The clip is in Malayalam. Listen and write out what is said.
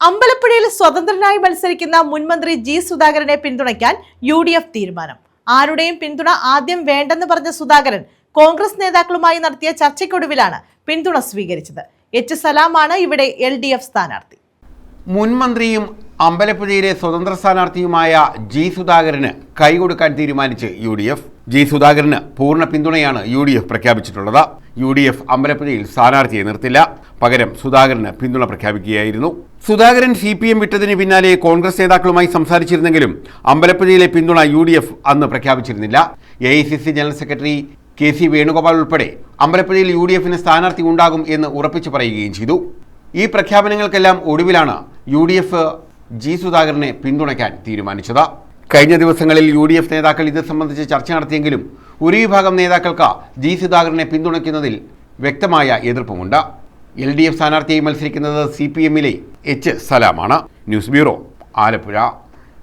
അമ്പലപ്പുഴയിൽ സ്വതന്ത്രനായി മത്സരിക്കുന്ന മുൻമന്ത്രി ജി സുധാകരനെ പിന്തുണയ്ക്കാൻ UDF തീരുമാനം. ആരുടെയും പിന്തുണ ആദ്യം വേണ്ടെന്ന് പറഞ്ഞ സുധാകരൻ കോൺഗ്രസ് നേതാക്കളുമായി നടത്തിയ ചർച്ചയ്ക്കൊടുവിലാണ് പിന്തുണ സ്വീകരിച്ചത്. H. സലാമാണ് ഇവിടെ LDF സ്ഥാനാർത്ഥി. മുൻമന്ത്രിയും അമ്പലപ്പുഴയിലെ സ്വതന്ത്ര സ്ഥാനാർത്ഥിയുമായ ജി സുധാകരന് കൈകൊടുക്കാൻ തീരുമാനിച്ച് UDF. ജി സുധാകരന് പൂർണ്ണ പിന്തുണയാണ് UDF പ്രഖ്യാപിച്ചിട്ടുള്ളത്. UDF അമ്പലപ്പുഴയിൽ സ്ഥാനാർത്ഥിയെ നിർത്തില്ല, പകരം സുധാകരന് പിന്തുണ പ്രഖ്യാപിക്കുകയായിരുന്നു. സുധാകരൻ CPM വിട്ടതിന് പിന്നാലെ കോൺഗ്രസ് നേതാക്കളുമായി സംസാരിച്ചിരുന്നെങ്കിലും അമ്പലപ്പുഴയിലെ പിന്തുണ UDF അന്ന് പ്രഖ്യാപിച്ചിരുന്നില്ല. AICC general secretary KC Venugopal ഉൾപ്പെടെ അമ്പലപ്പുഴയിൽ UDFന് സ്ഥാനാർത്ഥി ഉണ്ടാകും എന്ന് ഉറപ്പിച്ചു പറയുകയും ചെയ്തു. ഈ പ്രഖ്യാപനങ്ങൾക്കെല്ലാം ഒടുവിലാണ് UDF ജി സുധാകരനെ പിന്തുണയ്ക്കാൻ തീരുമാനിച്ചത്. കഴിഞ്ഞ ദിവസങ്ങളിൽ UDF നേതാക്കൾ ഇത് സംബന്ധിച്ച് ചർച്ച നടത്തിയെങ്കിലും ഒരു വിഭാഗം നേതാക്കൾക്ക് ജി സുധാകരനെ പിന്തുണയ്ക്കുന്നതിൽ വ്യക്തമായ എതിർപ്പുമുണ്ട്. LDF സ്ഥാനാർത്ഥിയായി മത്സരിക്കുന്നത് CPMലെ H. സലാമാണ്. News bureau, Alappuzha.